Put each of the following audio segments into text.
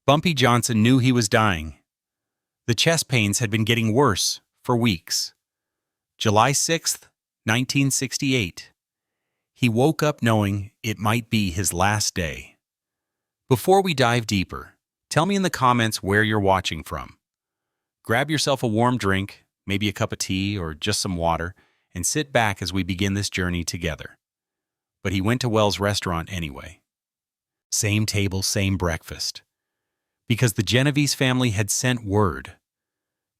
Bumpy Johnson knew he was dying. The chest pains had been getting worse for weeks. July 6th, 1968. He woke up knowing it might be his last day. Before we dive deeper, tell me in the comments where you're watching from. Grab yourself a warm drink, maybe a cup of tea or just some water, and sit back as we begin this journey together. But he went to Wells' restaurant anyway. Same table, same breakfast. Because the Genovese family had sent word.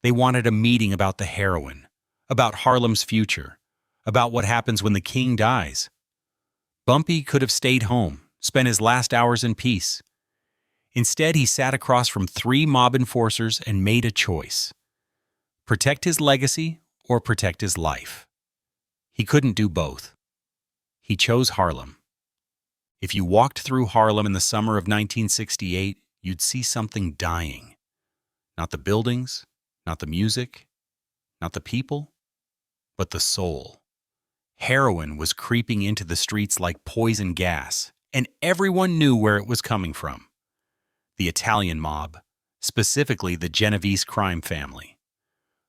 They wanted a meeting about the heroin, about Harlem's future, about what happens when the king dies. Bumpy could have stayed home, spent his last hours in peace. Instead, he sat across from 3 mob enforcers and made a choice. Protect his legacy or protect his life. He couldn't do both. He chose Harlem. If you walked through Harlem in the summer of 1968, you'd see something dying. Not the buildings, not the music, not the people, but the soul. Heroin was creeping into the streets like poison gas, and everyone knew where it was coming from. The Italian mob, specifically the Genovese crime family.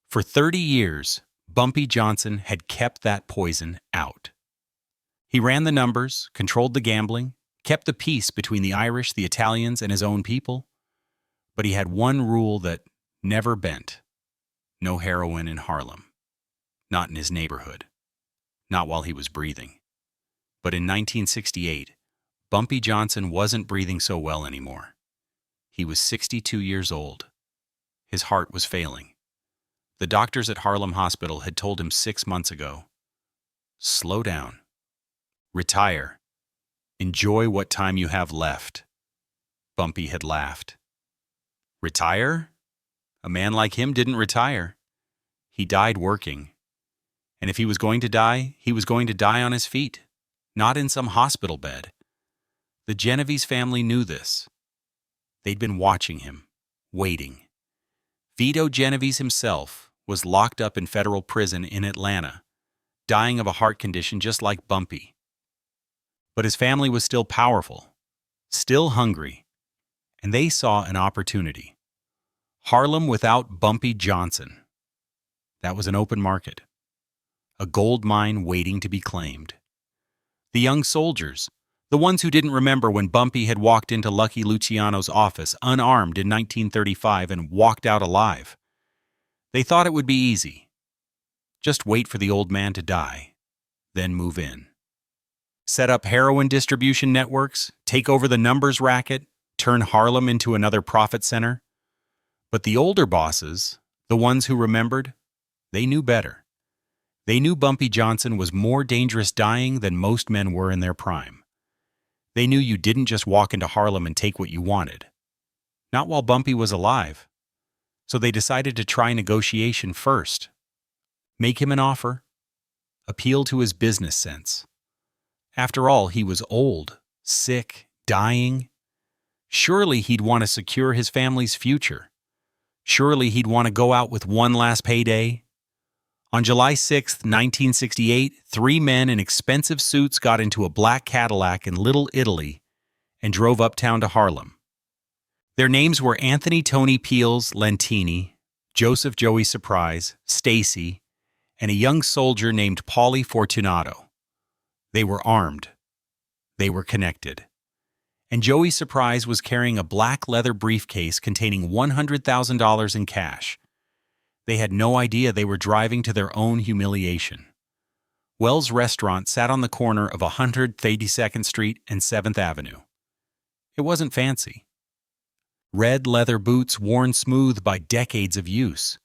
For 30 years, Bumpy Johnson had kept that poison out. He ran the numbers, controlled the gambling, kept the peace between the Irish, the Italians, and his own people. But he had one rule that never bent. No heroin in Harlem. Not in his neighborhood. Not while he was breathing. But in 1968, Bumpy Johnson wasn't breathing so well anymore. He was 62 years old. His heart was failing. The doctors at Harlem Hospital had told him 6 months ago, "Slow down. Retire. Enjoy what time you have left." Bumpy had laughed. Retire? A man like him didn't retire. He died working. And if he was going to die, he was going to die on his feet, not in some hospital bed. The Genovese family knew this. They'd been watching him, waiting. Vito Genovese himself was locked up in federal prison in Atlanta, dying of a heart condition just like Bumpy. But his family was still powerful, still hungry, and they saw an opportunity. Harlem without Bumpy Johnson. That was an open market. A gold mine waiting to be claimed. The young soldiers, the ones who didn't remember when Bumpy had walked into Lucky Luciano's office unarmed in 1935 and walked out alive. They thought it would be easy. Just wait for the old man to die, then move in. Set up heroin distribution networks, take over the numbers racket, turn Harlem into another profit center. But the older bosses, the ones who remembered, they knew better. They knew Bumpy Johnson was more dangerous dying than most men were in their prime. They knew you didn't just walk into Harlem and take what you wanted. Not while Bumpy was alive. So they decided to try negotiation first. Make him an offer. Appeal to his business sense. After all, he was old, sick, dying. Surely he'd want to secure his family's future. Surely he'd want to go out with one last payday. On July 6, 1968, 3 men in expensive suits got into a black Cadillac in Little Italy and drove uptown to Harlem. Their names were Anthony Tony Peels Lentini, Joseph Joey Surprise, Stacy, and a young soldier named Paulie Fortunato. They were armed. They were connected. And Joey Surprise was carrying a black leather briefcase containing $100,000 in cash. They had no idea they were driving to their own humiliation. Wells' restaurant sat on the corner of 132nd Street and 7th Avenue. It wasn't fancy. Red leather boots worn smooth by decades of use.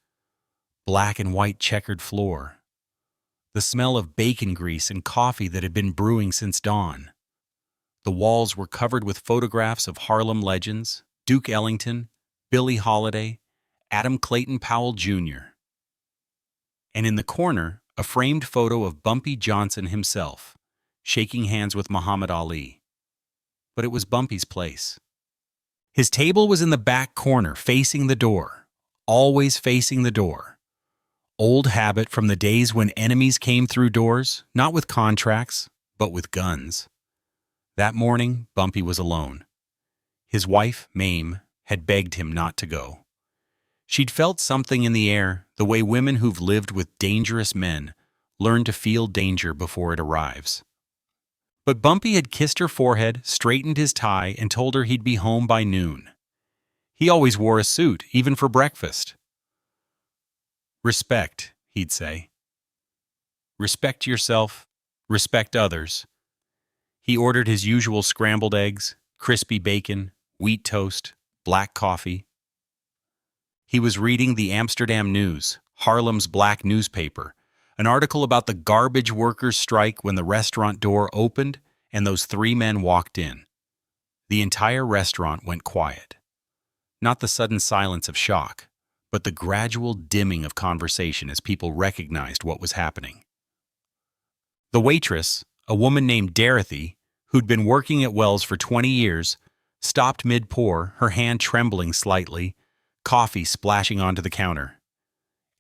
Black and white checkered floor. The smell of bacon grease and coffee that had been brewing since dawn. The walls were covered with photographs of Harlem legends, Duke Ellington, Billie Holiday, Adam Clayton Powell Jr. And in the corner, a framed photo of Bumpy Johnson himself, shaking hands with Muhammad Ali. But it was Bumpy's place. His table was in the back corner, facing the door, always facing the door. Old habit from the days when enemies came through doors, not with contracts, but with guns. That morning, Bumpy was alone. His wife, Mame, had begged him not to go. She'd felt something in the air, the way women who've lived with dangerous men learn to feel danger before it arrives. But Bumpy had kissed her forehead, straightened his tie, and told her he'd be home by noon. He always wore a suit, even for breakfast. "Respect," he'd say. "Respect yourself, respect others." He ordered his usual scrambled eggs, crispy bacon, wheat toast, black coffee. He was reading the Amsterdam News, Harlem's black newspaper, an article about the garbage workers' strike when the restaurant door opened and those three men walked in. The entire restaurant went quiet. Not the sudden silence of shock, but the gradual dimming of conversation as people recognized what was happening. The waitress, a woman named Dorothy, who'd been working at Wells for 20 years, stopped mid-pour, her hand trembling slightly, coffee splashing onto the counter.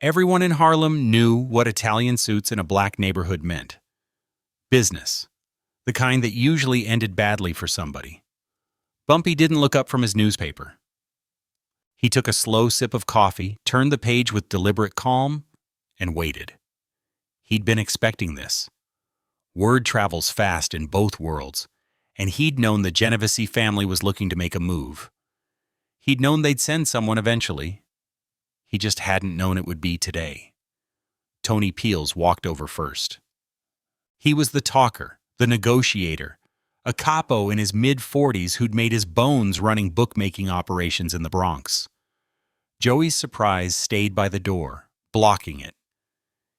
Everyone in Harlem knew what Italian suits in a black neighborhood meant. Business. The kind that usually ended badly for somebody. Bumpy didn't look up from his newspaper. He took a slow sip of coffee, turned the page with deliberate calm, and waited. He'd been expecting this. Word travels fast in both worlds, and he'd known the Genovese family was looking to make a move. He'd known they'd send someone eventually. He just hadn't known it would be today. Tony Peels walked over first. He was the talker, the negotiator, a capo in his mid-40s who'd made his bones running bookmaking operations in the Bronx. Joey's surprise stayed by the door, blocking it,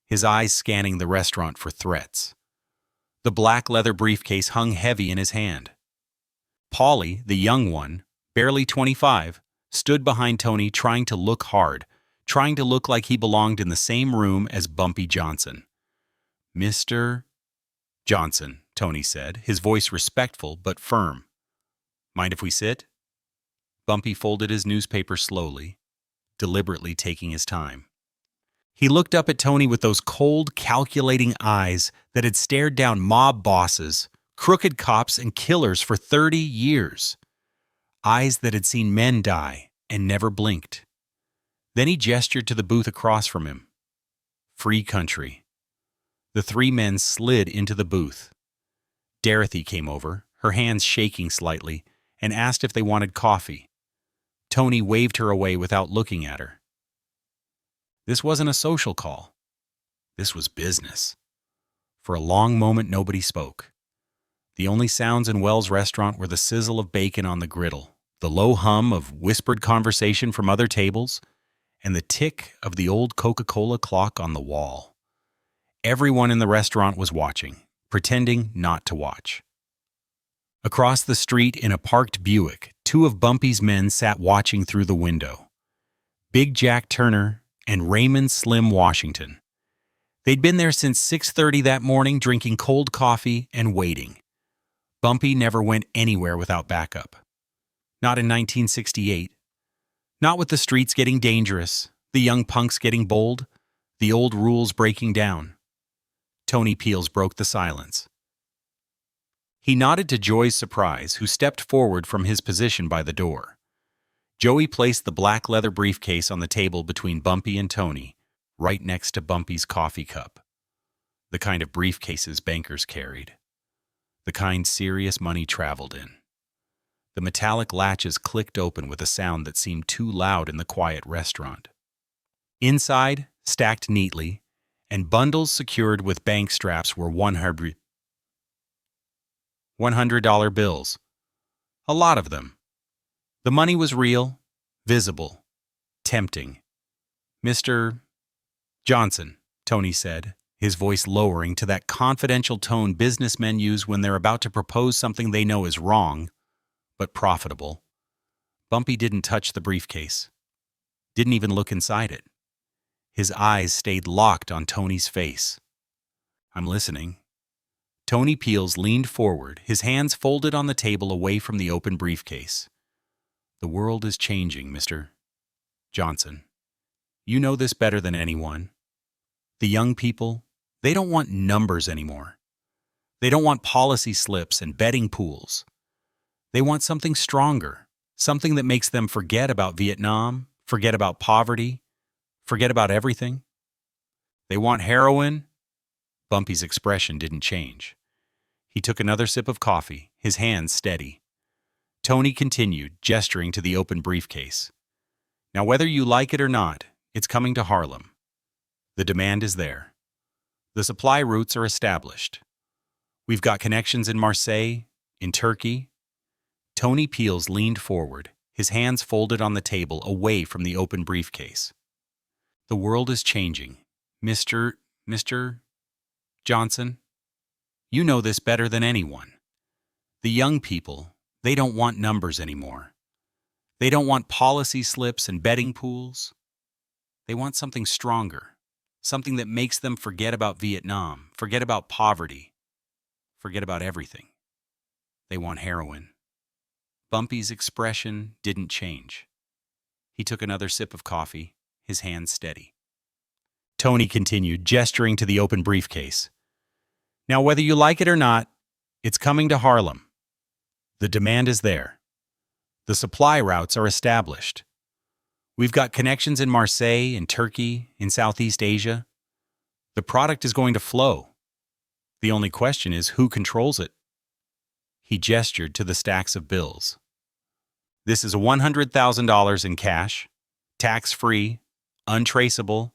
his eyes scanning the restaurant for threats. The black leather briefcase hung heavy in his hand. Polly, the young one, barely 25, stood behind Tony trying to look hard, trying to look like he belonged in the same room as Bumpy Johnson. "Mr. Johnson," Tony said, his voice respectful but firm. "Mind if we sit?" Bumpy folded his newspaper slowly, deliberately taking his time. He looked up at Tony with those cold, calculating eyes that had stared down mob bosses, crooked cops, and killers for 30 years. Eyes that had seen men die and never blinked. Then he gestured to the booth across from him. "Free country." The three men slid into the booth. Dorothy came over, her hands shaking slightly, and asked if they wanted coffee. Tony waved her away without looking at her. This wasn't a social call. This was business. For a long moment, nobody spoke. The only sounds in Wells' restaurant were the sizzle of bacon on the griddle, the low hum of whispered conversation from other tables, and the tick of the old Coca-Cola clock on the wall. Everyone in the restaurant was watching, pretending not to watch. Across the street in a parked Buick, two of Bumpy's men sat watching through the window. Big Jack Turner and Raymond Slim Washington. They'd been there since 6:30 that morning, drinking cold coffee and waiting. Bumpy never went anywhere without backup. Not in 1968. Not with the streets getting dangerous, the young punks getting bold, the old rules breaking down. Tony Peels broke the silence. He nodded to Joey's surprise, who stepped forward from his position by the door. Joey placed the black leather briefcase on the table between Bumpy and Tony, right next to Bumpy's coffee cup. The kind of briefcases bankers carried. The kind serious money traveled in. The metallic latches clicked open with a sound that seemed too loud in the quiet restaurant. Inside, stacked neatly, and bundles secured with bank straps were $100 bills. A lot of them. The money was real, visible, tempting. "Mr. Johnson," Tony said, his voice lowering to that confidential tone businessmen use when they're about to propose something they know is wrong, but profitable. Bumpy didn't touch the briefcase. Didn't even look inside it. His eyes stayed locked on Tony's face. "I'm listening." Tony Peels leaned forward, his hands folded on the table away from the open briefcase. "The world is changing, Mr. Johnson. You know this better than anyone. The young people, they don't want numbers anymore. They don't want policy slips and betting pools. They want something stronger, Something that makes them forget about Vietnam, forget about poverty, forget about everything. They want heroin. Bumpy's expression didn't change. He took another sip of coffee, his hands steady. Tony continued, gesturing to the open briefcase. Now, whether you like it or not, it's coming to Harlem. The demand is there. The supply routes are established. We've got connections in Marseille, in Turkey. Tony Peels leaned forward, his hands folded on the table away from the open briefcase. The world is changing. Mr. Johnson, you know this better than anyone. The young people, they don't want numbers anymore. They don't want policy slips and betting pools. They want something stronger, something that makes them forget about Vietnam, forget about poverty, forget about everything. They want heroin. Bumpy's expression didn't change. He took another sip of coffee, his hands steady. Tony continued, gesturing to the open briefcase. Now, whether you like it or not, it's coming to Harlem. The demand is there. The supply routes are established. We've got connections in Marseille, in Turkey, in Southeast Asia. The product is going to flow. The only question is who controls it. He gestured to the stacks of bills. This is $100,000 in cash, tax-free, untraceable,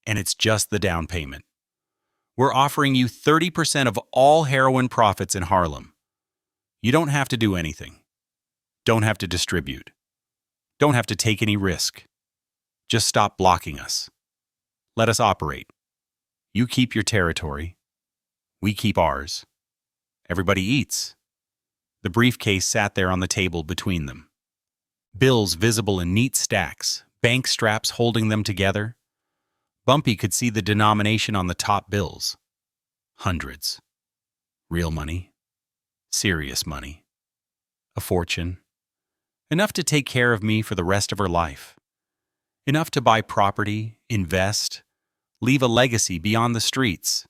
and it's just the down payment. We're offering you 30% of all heroin profits in Harlem. You don't have to do anything. Don't have to distribute. Don't have to take any risk. Just stop blocking us. Let us operate. You keep your territory. We keep ours. Everybody eats. The briefcase sat there on the table between them. Bills visible in neat stacks, bank straps holding them together. Bumpy could see the denomination on the top bills. Hundreds. Real money. Serious money. A fortune. Enough to take care of me for the rest of her life. Enough to buy property, invest, leave a legacy beyond the streets.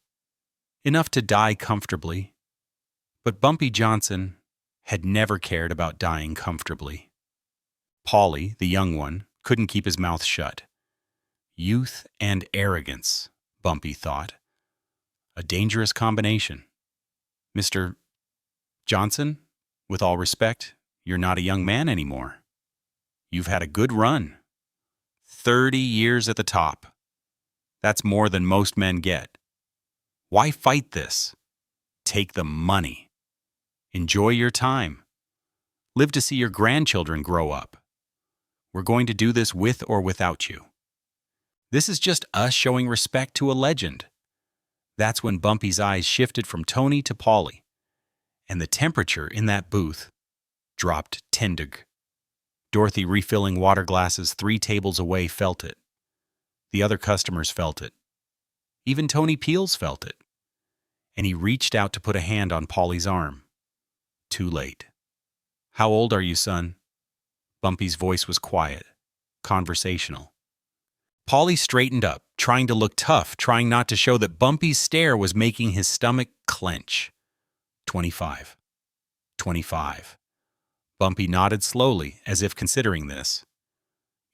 Enough to die comfortably. But Bumpy Johnson had never cared about dying comfortably. Polly, the young one, couldn't keep his mouth shut. Youth and arrogance, Bumpy thought. A dangerous combination. Mr. Johnson, with all respect, you're not a young man anymore. You've had a good run. 30 years at the top. That's more than most men get. Why fight this? Take the money. Enjoy your time. Live to see your grandchildren grow up. We're going to do this with or without you. This is just us showing respect to a legend. That's when Bumpy's eyes shifted from Tony to Polly, and the temperature in that booth dropped 10 degrees. Dorothy, refilling water glasses 3 tables away, felt it. The other customers felt it. Even Tony Peels felt it. And he reached out to put a hand on Polly's arm. Too late. How old are you, son? Bumpy's voice was quiet, conversational. Polly straightened up, trying to look tough, trying not to show that Bumpy's stare was making his stomach clench. 25. 25. Bumpy nodded slowly, as if considering this.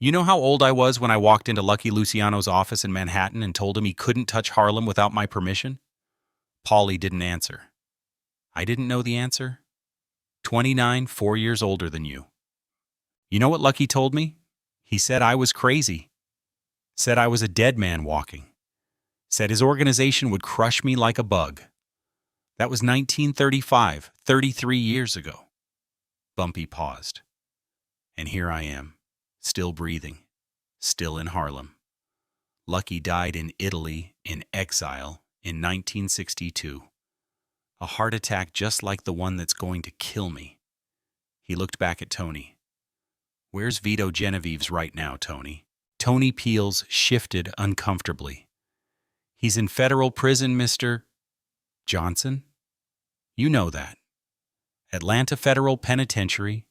You know how old I was when I walked into Lucky Luciano's office in Manhattan and told him he couldn't touch Harlem without my permission? Polly didn't answer. I didn't know the answer. 29, 4 years older than you. You know what Lucky told me? He said I was crazy. Said I was a dead man walking. Said his organization would crush me like a bug. That was 1935, 33 years ago. Bumpy paused. And here I am, still breathing, still in Harlem. Lucky died in Italy, in exile, in 1962. A heart attack just like the one that's going to kill me. He looked back at Tony. Where's Vito Genovese right now, Tony? Tony Peels shifted uncomfortably. He's in federal prison, Mr. Johnson? You know that. Atlanta Federal Penitentiary.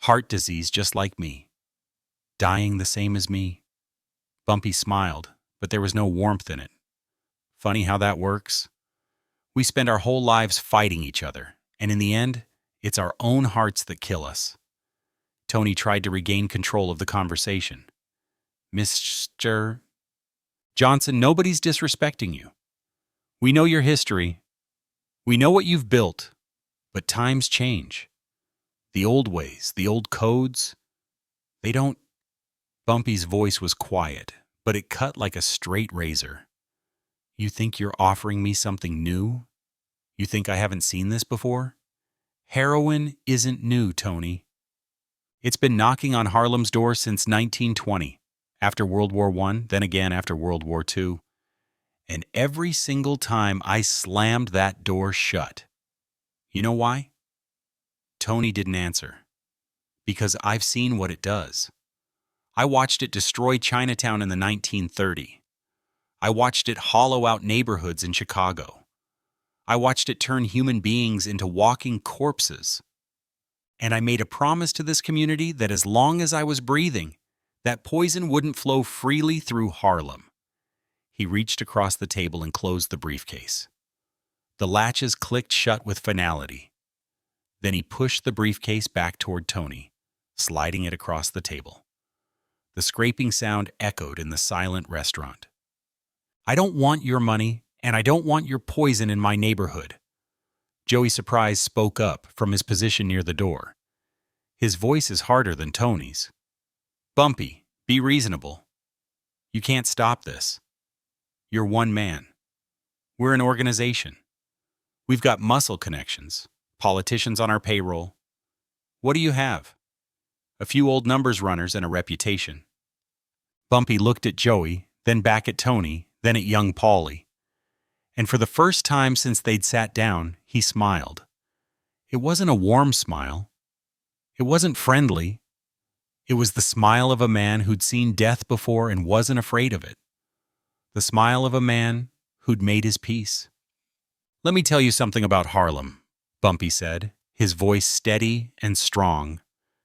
Heart disease just like me. Dying the same as me. Bumpy smiled, but there was no warmth in it. Funny how that works. We spend our whole lives fighting each other, and in the end, it's our own hearts that kill us. Tony tried to regain control of the conversation. Mr. Johnson, nobody's disrespecting you. We know your history. We know what you've built. But times change. The old ways, the old codes, they don't... Bumpy's voice was quiet, but it cut like a straight razor. You think you're offering me something new? You think I haven't seen this before? Heroin isn't new, Tony. It's been knocking on Harlem's door since 1920, after World War I, then again after World War II. And every single time I slammed that door shut. You know why? Tony didn't answer. Because I've seen what it does. I watched it destroy Chinatown in the 1930s. I watched it hollow out neighborhoods in Chicago. I watched it turn human beings into walking corpses. And I made a promise to this community that as long as I was breathing, that poison wouldn't flow freely through Harlem. He reached across the table and closed the briefcase. The latches clicked shut with finality. Then he pushed the briefcase back toward Tony, sliding it across the table. The scraping sound echoed in the silent restaurant. I don't want your money, and I don't want your poison in my neighborhood. Joey Surprise spoke up from his position near the door. His voice is harder than Tony's. Bumpy, be reasonable. You can't stop this. You're one man. We're an organization. We've got muscle connections, politicians on our payroll. What do you have? A few old numbers runners and a reputation. Bumpy looked at Joey, then back at Tony, then at young Paulie. And for the first time since they'd sat down, he smiled. It wasn't a warm smile. It wasn't friendly. It was the smile of a man who'd seen death before and wasn't afraid of it. The smile of a man who'd made his peace. Let me tell you something about Harlem, Bumpy said, his voice steady and strong,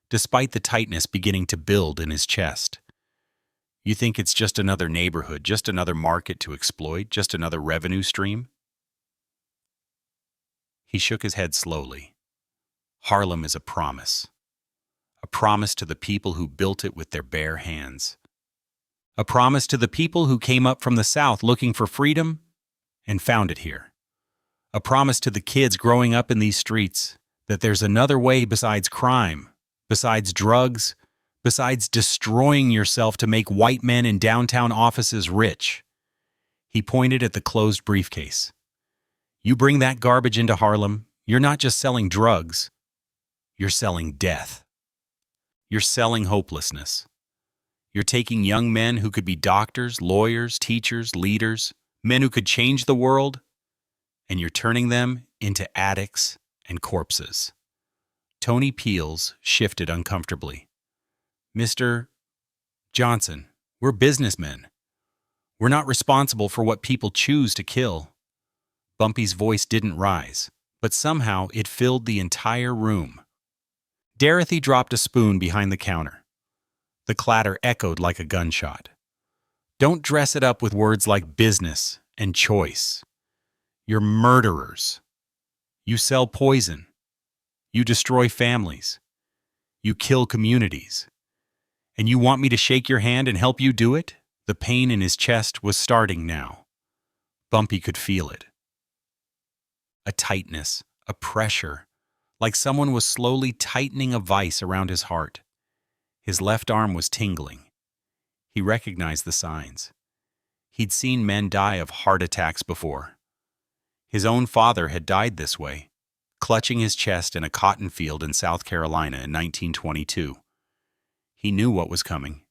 despite the tightness beginning to build in his chest. You think it's just another neighborhood, just another market to exploit, just another revenue stream? He shook his head slowly. Harlem is a promise to the people who built it with their bare hands. A promise to the people who came up from the South looking for freedom and found it here. A promise to the kids growing up in these streets that there's another way besides crime, besides drugs, besides destroying yourself to make white men in downtown offices rich. He pointed at the closed briefcase. You bring that garbage into Harlem, you're not just selling drugs, you're selling death. You're selling hopelessness. You're taking young men who could be doctors, lawyers, teachers, leaders, men who could change the world, and you're turning them into addicts and corpses. Tony Peels shifted uncomfortably. Mr. Johnson, we're businessmen. We're not responsible for what people choose to kill. Bumpy's voice didn't rise, but somehow it filled the entire room. Dorothy dropped a spoon behind the counter. The clatter echoed like a gunshot. Don't dress it up with words like business and choice. You're murderers. You sell poison. You destroy families. You kill communities. And you want me to shake your hand and help you do it? The pain in his chest was starting now. Bumpy could feel it. A tightness, a pressure, like someone was slowly tightening a vice around his heart. His left arm was tingling. He recognized the signs. He'd seen men die of heart attacks before. His own father had died this way, clutching his chest in a cotton field in South Carolina in 1922. He knew what was coming,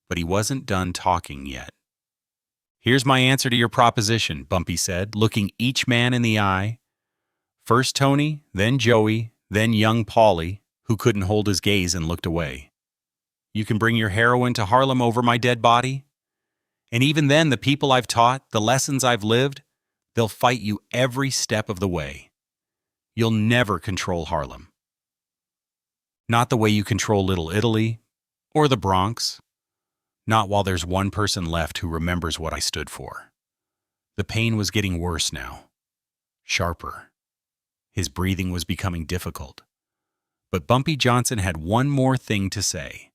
but he wasn't done talking yet. Here's my answer to your proposition, Bumpy said, looking each man in the eye. First Tony, then Joey, then young Paulie, who couldn't hold his gaze and looked away. You can bring your heroin to Harlem over my dead body? And even then, the people I've taught, the lessons I've lived, they'll fight you every step of the way. You'll never control Harlem. Not the way you control Little Italy or the Bronx. Not while there's one person left who remembers what I stood for. The pain was getting worse now. Sharper. His breathing was becoming difficult. But Bumpy Johnson had one more thing to say.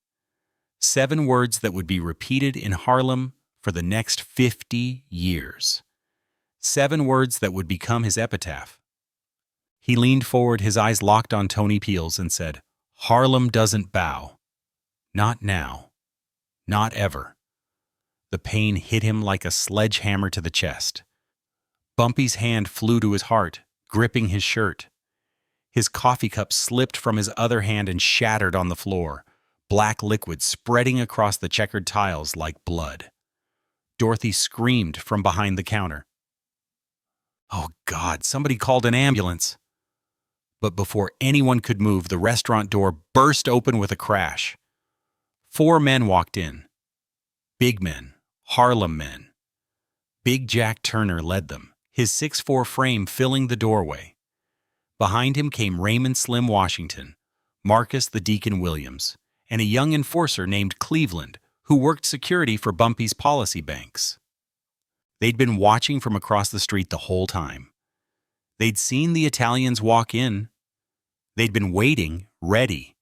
7 words that would be repeated in Harlem for the next 50 years. 7 words that would become his epitaph. He leaned forward, his eyes locked on Tony Peel's, and said, "Harlem doesn't bow. Not now. Not ever." The pain hit him like a sledgehammer to the chest. Bumpy's hand flew to his heart, gripping his shirt. His coffee cup slipped from his other hand and shattered on the floor, black liquid spreading across the checkered tiles like blood. Dorothy screamed from behind the counter. "Oh God, somebody called an ambulance." But before anyone could move, the restaurant door burst open with a crash. 4 men walked in. Big men, Harlem men. Big Jack Turner led them, his 6'4" frame filling the doorway. Behind him came Raymond Slim Washington, Marcus the Deacon Williams, and a young enforcer named Cleveland, who worked security for Bumpy's policy banks. They'd been watching from across the street the whole time. They'd seen the Italians walk in. They'd been waiting, ready,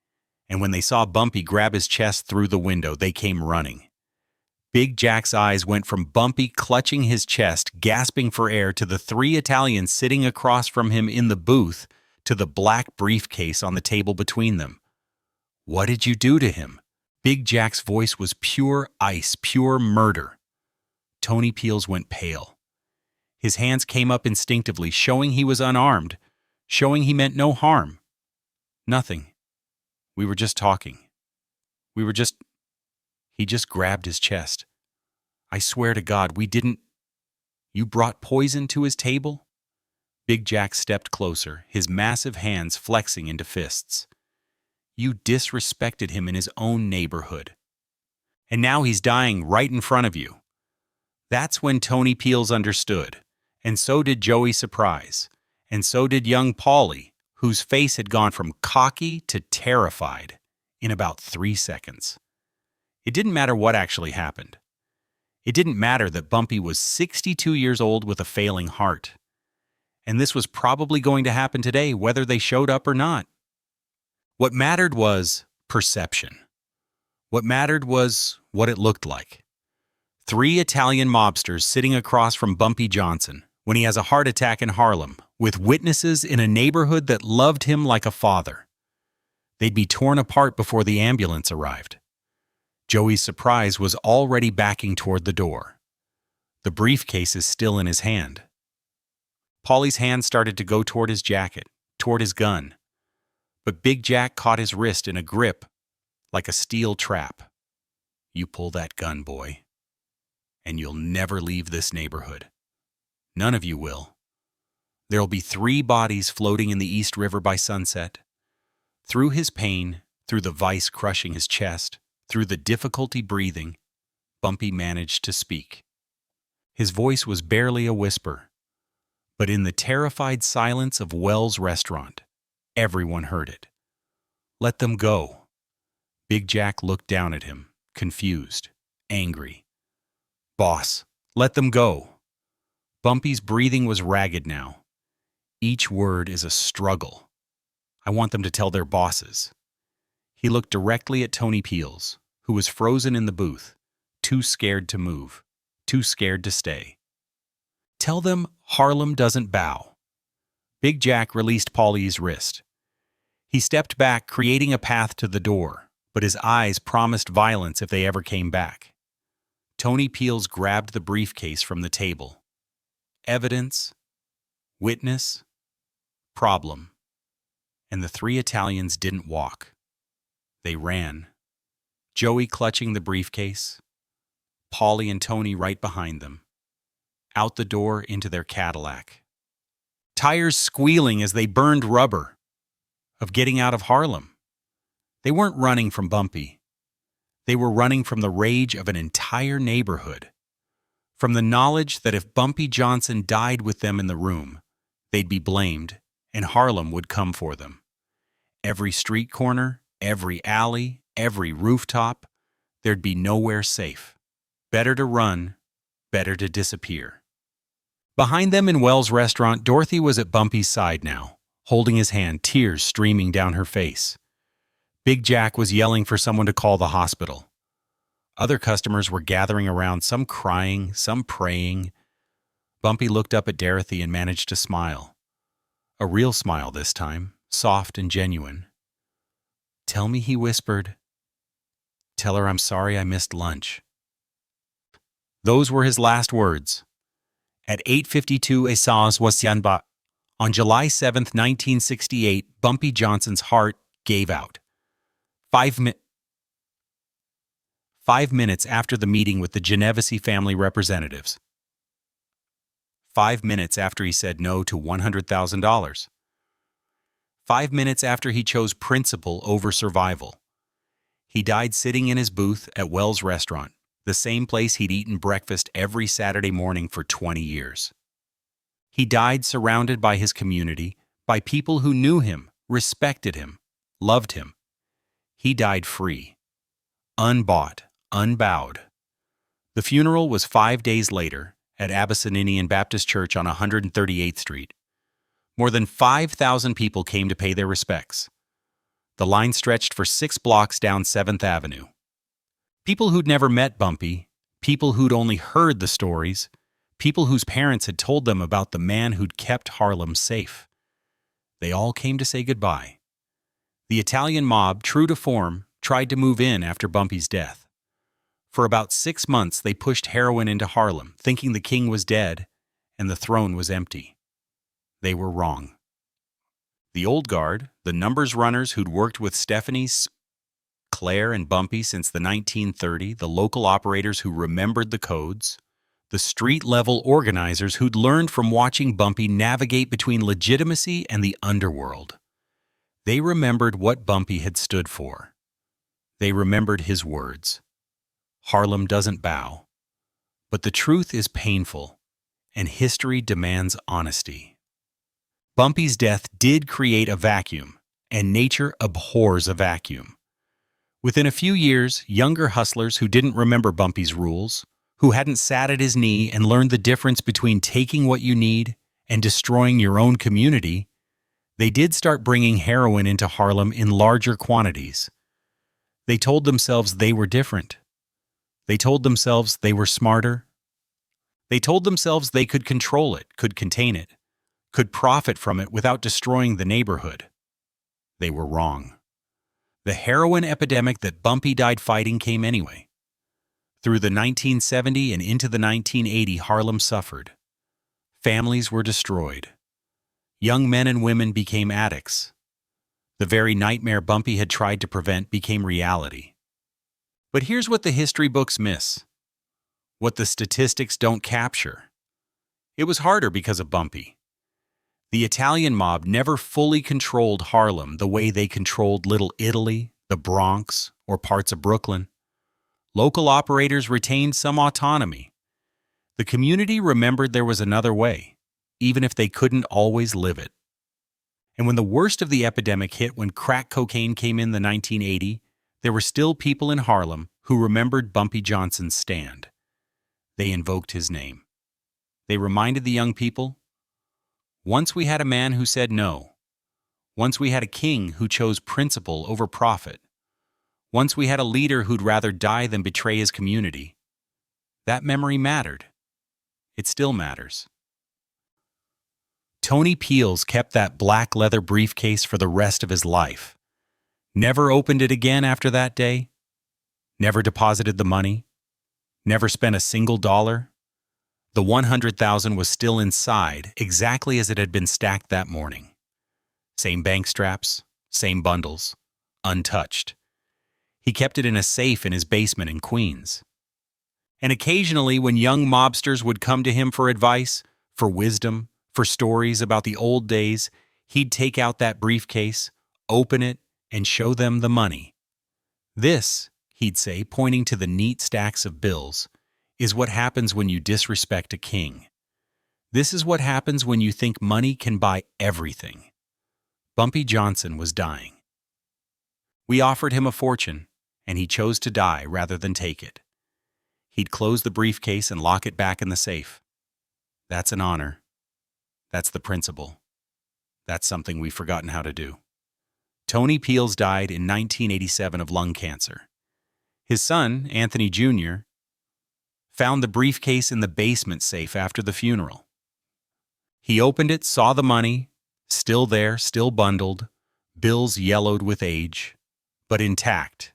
and when they saw Bumpy grab his chest through the window, they came running. Big Jack's eyes went from Bumpy clutching his chest, gasping for air, to the 3 Italians sitting across from him in the booth, to the black briefcase on the table between them. "What did you do to him?" Big Jack's voice was pure ice, pure murder. Tony Peel's went pale. His hands came up instinctively, showing he was unarmed, showing he meant no harm. "Nothing. We were just talking. He just grabbed his chest. "I swear to God, we didn't—" "You brought poison to his table?" Big Jack stepped closer, his massive hands flexing into fists. "You disrespected him in his own neighborhood. And now he's dying right in front of you." That's when Tony Peel's understood, and so did Joey Surprise, and so did young Paulie, whose face had gone from cocky to terrified in about 3 seconds. It didn't matter what actually happened. It didn't matter that Bumpy was 62 years old with a failing heart. And this was probably going to happen today, whether they showed up or not. What mattered was perception. What mattered was what it looked like. 3 Italian mobsters sitting across from Bumpy Johnson when he has a heart attack in Harlem, with witnesses in a neighborhood that loved him like a father. They'd be torn apart before the ambulance arrived. Joey's Surprise was already backing toward the door. The briefcase is still in his hand. Paulie's hand started to go toward his jacket, toward his gun. But Big Jack caught his wrist in a grip like a steel trap. "You pull that gun, boy, and you'll never leave this neighborhood. None of you will. There'll be 3 bodies floating in the East River by sunset." Through his pain, through the vice crushing his chest, through the difficulty breathing, Bumpy managed to speak. His voice was barely a whisper, but in the terrified silence of Wells' restaurant, everyone heard it. "Let them go." Big Jack looked down at him, confused, angry. "Boss, let them go." Bumpy's breathing was ragged now. "Each word is a struggle. I want them to tell their bosses." He looked directly at Tony Peel's, who was frozen in the booth, too scared to move, too scared to stay. "Tell them Harlem doesn't bow." Big Jack released Paulie's wrist. He stepped back, creating a path to the door, but his eyes promised violence if they ever came back. Tony Peel's grabbed the briefcase from the table. Evidence, witness, problem. And the 3 Italians didn't walk. They ran. Joey clutching the briefcase, Paulie and Tony right behind them. Out the door into their Cadillac. Tires squealing as they burned rubber. Of getting out of Harlem. They weren't running from Bumpy. They were running from the rage of an entire neighborhood. From the knowledge that if Bumpy Johnson died with them in the room, they'd be blamed, and Harlem would come for them. Every street corner, every alley, every rooftop, there'd be nowhere safe. Better to run, better to disappear. Behind them in Wells' restaurant, Dorothy was at Bumpy's side now, holding his hand, tears streaming down her face. Big Jack was yelling for someone to call the hospital. Other customers were gathering around, some crying, some praying. Bumpy looked up at Dorothy and managed to smile. A real smile this time, soft and genuine. "Tell me," he whispered. "Tell her I'm sorry I missed lunch." Those were his last words. At 8:52 Essence was Yanba. On July 7, 1968, Bumpy Johnson's heart gave out. 5 minutes after the meeting with the Genovese family representatives. 5 minutes after he said no to $100,000. 5 minutes after he chose principle over survival. He died sitting in his booth at Wells Restaurant, the same place he'd eaten breakfast every Saturday morning for 20 years. He died surrounded by his community, by people who knew him, respected him, loved him. He died free, unbought, unbowed. The funeral was 5 days later at Abyssinian Baptist Church on 138th Street. More than 5,000 people came to pay their respects. The line stretched for 6 blocks down 7th Avenue. People who'd never met Bumpy, people who'd only heard the stories, people whose parents had told them about the man who'd kept Harlem safe. They all came to say goodbye. The Italian mob, true to form, tried to move in after Bumpy's death. For about 6 months, they pushed heroin into Harlem, thinking the king was dead and the throne was empty. They were wrong. The old guard, the numbers runners who'd worked with Stephanie, Claire, and Bumpy since the 1930s, the local operators who remembered the codes, the street-level organizers who'd learned from watching Bumpy navigate between legitimacy and the underworld. They remembered what Bumpy had stood for. They remembered his words. Harlem doesn't bow. But the truth is painful, and history demands honesty. Bumpy's death did create a vacuum, and nature abhors a vacuum. Within a few years, younger hustlers who didn't remember Bumpy's rules, who hadn't sat at his knee and learned the difference between taking what you need and destroying your own community, they did start bringing heroin into Harlem in larger quantities. They told themselves they were different. They told themselves they were smarter. They told themselves they could control it, could contain it, could profit from it without destroying the neighborhood. They were wrong. The heroin epidemic that Bumpy died fighting came anyway. Through the 1970s and into the 1980s, Harlem suffered. Families were destroyed. Young men and women became addicts. The very nightmare Bumpy had tried to prevent became reality. But here's what the history books miss. What the statistics don't capture. It was harder because of Bumpy. The Italian mob never fully controlled Harlem the way they controlled Little Italy, the Bronx, or parts of Brooklyn. Local operators retained some autonomy. The community remembered there was another way, even if they couldn't always live it. And when the worst of the epidemic hit, when crack cocaine came in the 1980s, there were still people in Harlem who remembered Bumpy Johnson's stand. They invoked his name. They reminded the young people, once we had a man who said no. Once we had a king who chose principle over profit. Once we had a leader who'd rather die than betray his community. That memory mattered. It still matters. Tony Peels kept that black leather briefcase for the rest of his life. Never opened it again after that day. Never deposited the money. Never spent a single dollar. The $100,000 was still inside, exactly as it had been stacked that morning. Same bank straps, same bundles, untouched. He kept it in a safe in his basement in Queens. And occasionally, when young mobsters would come to him for advice, for wisdom, for stories about the old days, he'd take out that briefcase, open it, and show them the money. This, he'd say, pointing to the neat stacks of bills, is what happens when you disrespect a king. This is what happens when you think money can buy everything. Bumpy Johnson was dying. We offered him a fortune, and he chose to die rather than take it. He'd close the briefcase and lock it back in the safe. That's an honor. That's the principle. That's something we've forgotten how to do. Tony Peels died in 1987 of lung cancer. His son, Anthony Jr., found the briefcase in the basement safe after the funeral. He opened it, saw the money, still there, still bundled, bills yellowed with age, but intact,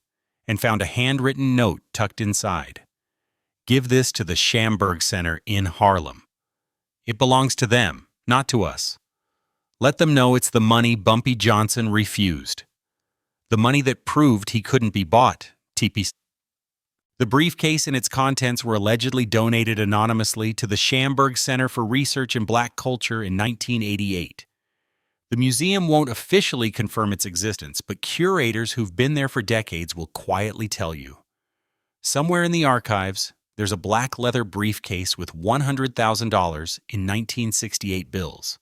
and found a handwritten note tucked inside. Give this to the Schamberg Center in Harlem. It belongs to them, not to us. Let them know it's the money Bumpy Johnson refused. The money that proved he couldn't be bought, TP. The briefcase and its contents were allegedly donated anonymously to the Schamberg Center for Research in Black Culture in 1988. The museum won't officially confirm its existence, but curators who've been there for decades will quietly tell you. Somewhere in the archives, there's a black leather briefcase with $100,000 in 1968 bills.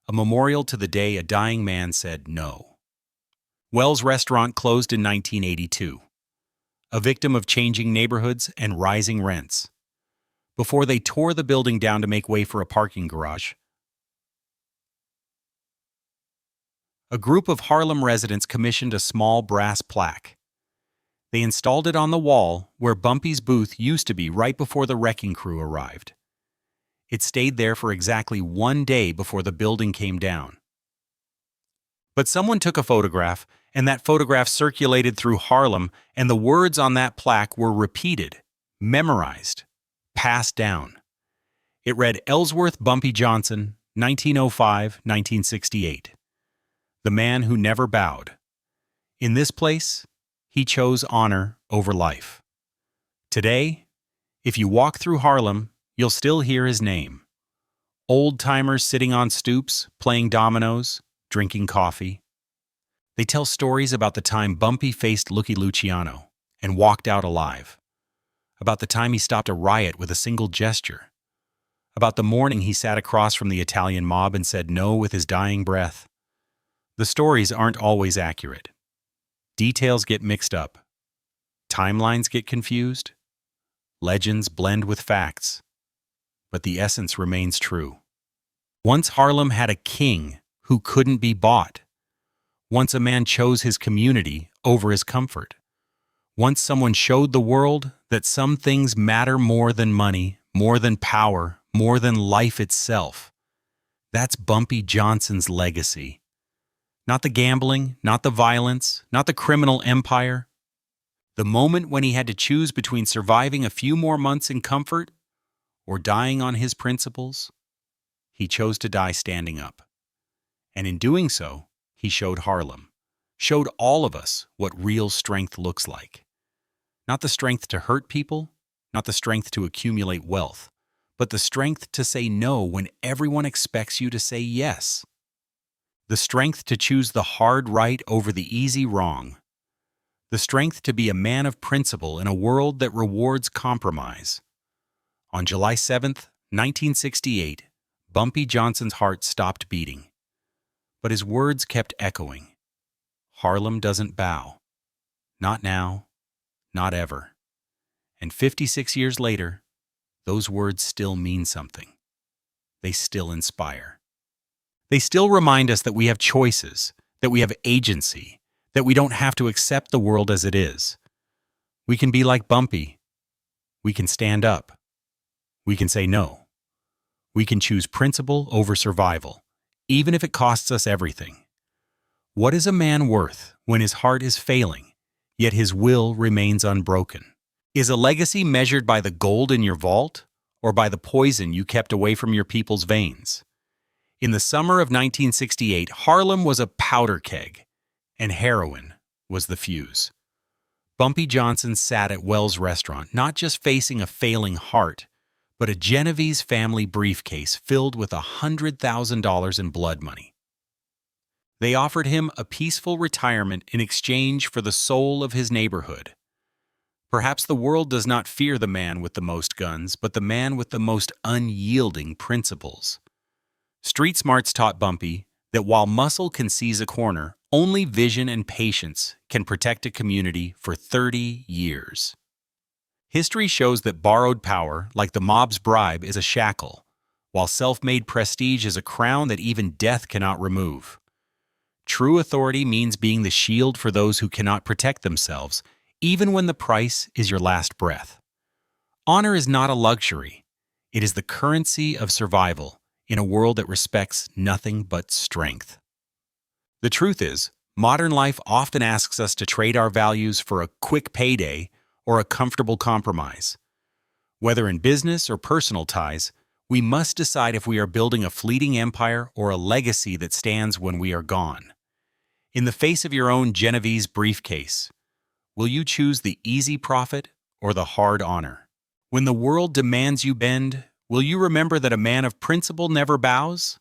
A memorial to the day a dying man said no. Wells Restaurant closed in 1982. A victim of changing neighborhoods and rising rents. Before they tore the building down to make way for a parking garage, a group of Harlem residents commissioned a small brass plaque. They installed it on the wall where Bumpy's booth used to be right before the wrecking crew arrived. It stayed there for exactly 1 day before the building came down. But someone took a photograph, and that photograph circulated through Harlem, and the words on that plaque were repeated, memorized, passed down. It read Ellsworth Bumpy Johnson, 1905-1968. The man who never bowed. In this place, he chose honor over life. Today, if you walk through Harlem, you'll still hear his name. Old-timers sitting on stoops, playing dominoes, drinking coffee. They tell stories about the time Bumpy faced Lucky Luciano and walked out alive. About the time he stopped a riot with a single gesture. About the morning he sat across from the Italian mob and said no with his dying breath. The stories aren't always accurate. Details get mixed up. Timelines get confused. Legends blend with facts. But the essence remains true. Once Harlem had a king who couldn't be bought. Once a man chose his community over his comfort. Once someone showed the world that some things matter more than money, more than power, more than life itself. That's Bumpy Johnson's legacy. Not the gambling, not the violence, not the criminal empire. The moment when he had to choose between surviving a few more months in comfort or dying on his principles, he chose to die standing up. And in doing so, he showed Harlem, showed all of us what real strength looks like. Not the strength to hurt people, not the strength to accumulate wealth, but the strength to say no when everyone expects you to say yes. The strength to choose the hard right over the easy wrong. The strength to be a man of principle in a world that rewards compromise. On July 7th, 1968, Bumpy Johnson's heart stopped beating. But his words kept echoing. Harlem doesn't bow. Not now, not ever. And 56 years later, those words still mean something. They still inspire. They still remind us that we have choices, that we have agency, that we don't have to accept the world as it is. We can be like Bumpy. We can stand up. We can say no. We can choose principle over survival, even if it costs us everything. What is a man worth when his heart is failing, yet his will remains unbroken? Is a legacy measured by the gold in your vault or by the poison you kept away from your people's veins? In the summer of 1968, Harlem was a powder keg, and heroin was the fuse. Bumpy Johnson sat at Wells Restaurant, not just facing a failing heart, but a Genovese family briefcase filled with $100,000 in blood money. They offered him a peaceful retirement in exchange for the soul of his neighborhood. Perhaps the world does not fear the man with the most guns, but the man with the most unyielding principles. Street smarts taught Bumpy that while muscle can seize a corner, only vision and patience can protect a community for 30 years. History shows that borrowed power, like the mob's bribe, is a shackle, while self-made prestige is a crown that even death cannot remove. True authority means being the shield for those who cannot protect themselves, even when the price is your last breath. Honor is not a luxury. It is the currency of survival in a world that respects nothing but strength. The truth is, modern life often asks us to trade our values for a quick payday or a comfortable compromise. Whether in business or personal ties, we must decide if we are building a fleeting empire or a legacy that stands when we are gone. In the face of your own Genovese briefcase, will you choose the easy profit or the hard honor? When the world demands you bend, will you remember that a man of principle never bows?